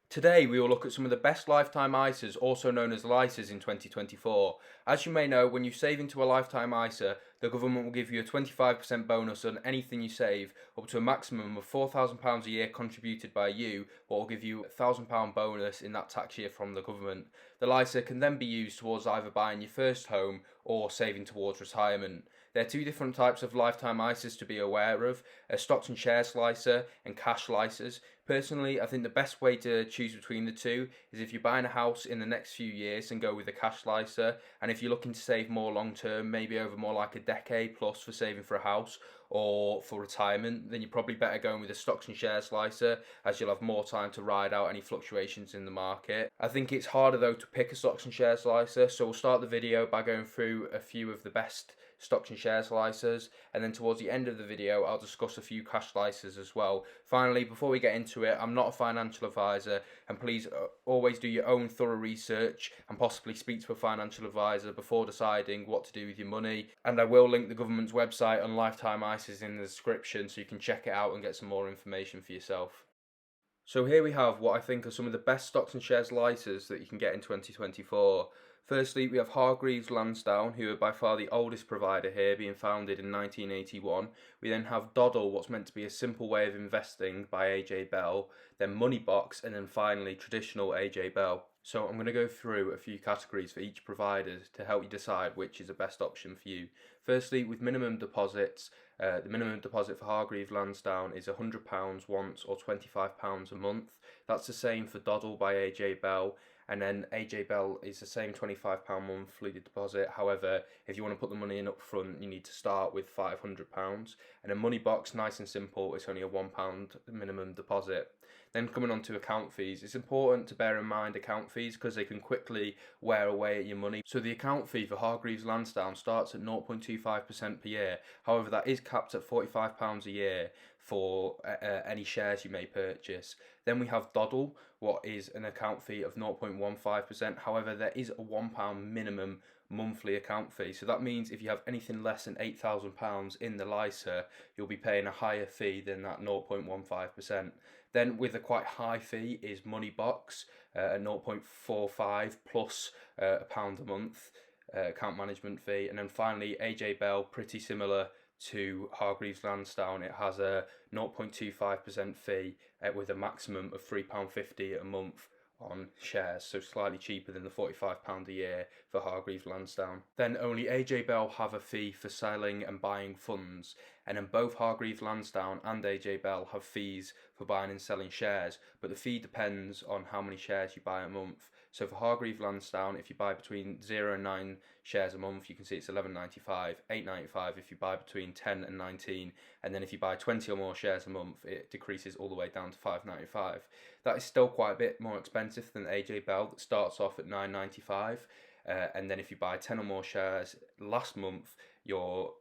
Today, we will look at some of the best lifetime ISAs, also known as LISAs, in 2024. As you may know, when you save into a lifetime ISA, the government will give you a 25% bonus on anything you save, up to a maximum of £4,000 a year contributed by you, or will give you a £1,000 bonus in that tax year from the government. The LISA can then be used towards either buying your first home or saving towards retirement. There are two different types of lifetime ISAs to be aware of, a stocks and shares LISA and cash LISAs. Personally, I think the best way to choose between the two is if you're buying a house in the next few years, and go with a cash LISA, and if you're looking to save more long term, maybe over more like a decade plus for saving for a house or for retirement, then you're probably better going with a stocks and shares LISA, as you'll have more time to ride out any fluctuations in the market. I think it's harder though to pick a stocks and shares LISA, so we'll start the video by going through a few of the best stocks and shares LISAs, and then towards the end of the video I'll discuss a few cash LISAs as well. Finally, before we get into it, I'm not a financial advisor, and please always do your own thorough research and possibly speak to a financial advisor before deciding what to do with your money. And I will link the government's website on lifetime ISAs in the description so you can check it out and get some more information for yourself. So here we have what I think are some of the best stocks and shares LISAs that you can get in 2024. Firstly, we have Hargreaves Lansdown, who are by far the oldest provider here, being founded in 1981. We then have Doddle, what's meant to be a simple way of investing, by AJ Bell, then Moneybox, and then finally traditional AJ Bell. So I'm going to go through a few categories for each provider to help you decide which is the best option for you. Firstly, with minimum deposits, the minimum deposit for Hargreaves Lansdown is £100 once or £25 a month. That's the same for Doddle by AJ Bell. And then AJ Bell is the same £25 monthly deposit. However, if you want to put the money in up front, you need to start with £500. And then Moneybox, nice and simple, it's only a £1 minimum deposit. Then coming on to account fees, it's important to bear in mind account fees because they can quickly wear away at your money. So the account fee for Hargreaves Lansdown starts at 0.25% per year. However, that is capped at £45 a year for any shares you may purchase. Then we have Doddle, what is an account fee of 0.15%. However, there is a £1 minimum monthly account fee. So that means if you have anything less than £8,000 in the LISA, you'll be paying a higher fee than that 0.15%. Then with a quite high fee is Moneybox at 0.45 plus a pound a month account management fee. And then finally AJ Bell, pretty similar to Hargreaves Lansdown. It has a 0.25% fee with a maximum of £3.50 a month on shares, so slightly cheaper than the £45 a year for Hargreaves Lansdown. Then only AJ Bell have a fee for selling and buying funds, and then both Hargreaves Lansdown and AJ Bell have fees for buying and selling shares, but the fee depends on how many shares you buy a month. So for Hargreaves Lansdown, if you buy between 0 and 9 shares a month, you can see it's £11.95, £8.95 if you buy between 10 and 19, and then if you buy 20 or more shares a month, it decreases all the way down to £5.95. That is still quite a bit more expensive than AJ Bell, that starts off at £9.95. And then if you buy 10 or more shares last month, your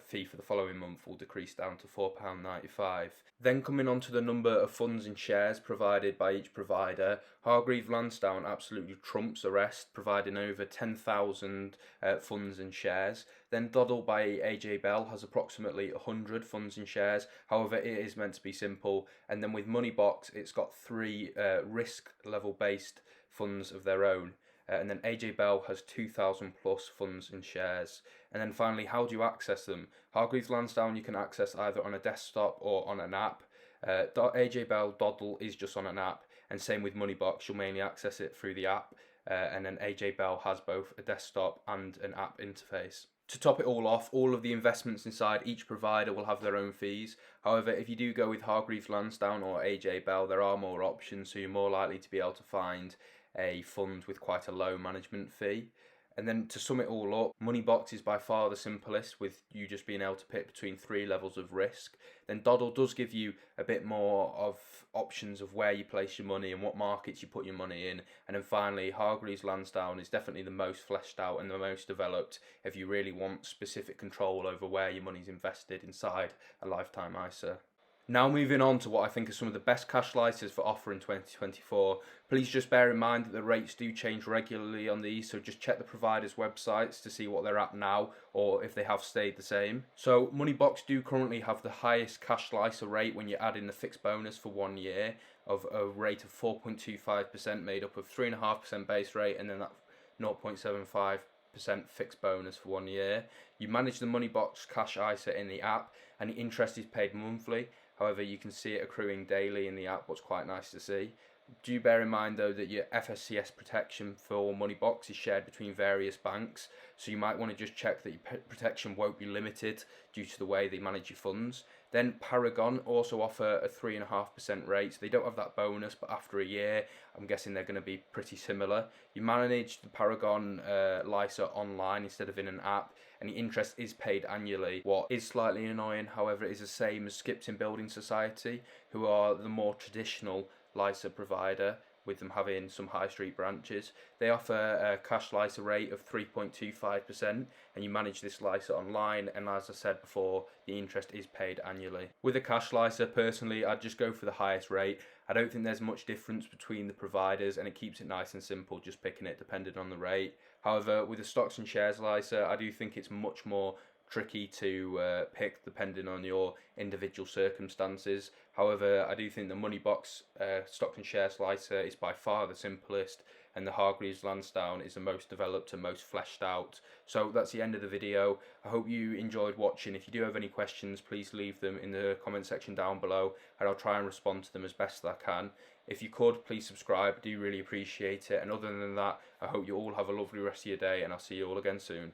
fee for the following month will decrease down to £4.95. Then coming on to the number of funds and shares provided by each provider, Hargreaves Lansdown absolutely trumps the rest, providing over 10,000 funds and shares. Then Doddle by AJ Bell has approximately 100 funds and shares. However, it is meant to be simple. And then with Moneybox, it's got 3 risk level based funds of their own. And then AJ Bell has 2,000 plus funds and shares. And then finally, how do you access them? Hargreaves Lansdown you can access either on a desktop or on an app. AJ Bell Doddle is just on an app, and same with Moneybox, you'll mainly access it through the app. And then AJ Bell has both a desktop and an app interface. To top it all off, all of the investments inside each provider will have their own fees. However, if you do go with Hargreaves Lansdown or AJ Bell, there are more options, so you're more likely to be able to find a fund with quite a low management fee. And then to sum it all up, Moneybox is by far the simplest, with you just being able to pick between 3 levels of risk. Then Doddle does give you a bit more of options of where you place your money and what markets you put your money in. And then finally, Hargreaves Lansdown is definitely the most fleshed out and the most developed if you really want specific control over where your money's invested inside a lifetime ISA. Now moving on to what I think are some of the best cash LISAs for offer in 2024. Please just bear in mind that the rates do change regularly on these, so just check the providers' websites to see what they're at now or if they have stayed the same. So Moneybox do currently have the highest cash LISA rate when you add in the fixed bonus for 1 year. of a rate of 4.25% made up of 3.5% base rate and then that 0.75% fixed bonus for 1 year. You manage the Moneybox Cash ISA in the app, and the interest is paid monthly. However, you can see it accruing daily in the app, what's quite nice to see. Do bear in mind though that your FSCS protection for Moneybox is shared between various banks, so you might want to just check that your protection won't be limited due to the way they manage your funds. Then Paragon also offer a 3.5% rate, so they don't have that bonus, but after a year I'm guessing they're going to be pretty similar. You manage the Paragon LISA online instead of in an app, and the interest is paid annually. What is slightly annoying, however, is the same as Skipton Building Society, who are the more traditional LISA provider, with them having some high street branches. They offer a cash LISA rate of 3.25%, and you manage this LISA online, and as I said before, the interest is paid annually. With a cash LISA, personally, I'd just go for the highest rate. I don't think there's much difference between the providers, and it keeps it nice and simple, just picking it depending on the rate. However, with the stocks and shares LISA, I do think it's much more tricky to pick depending on your individual circumstances. However, I do think the Moneybox stock and share LISA is by far the simplest, and the Hargreaves Lansdown is the most developed and most fleshed out. So that's the end of the video. I hope you enjoyed watching. If you do have any questions, please leave them in the comment section down below, and I'll try and respond to them as best I can. If you could, please subscribe. I do really appreciate it. And other than that, I hope you all have a lovely rest of your day, and I'll see you all again soon.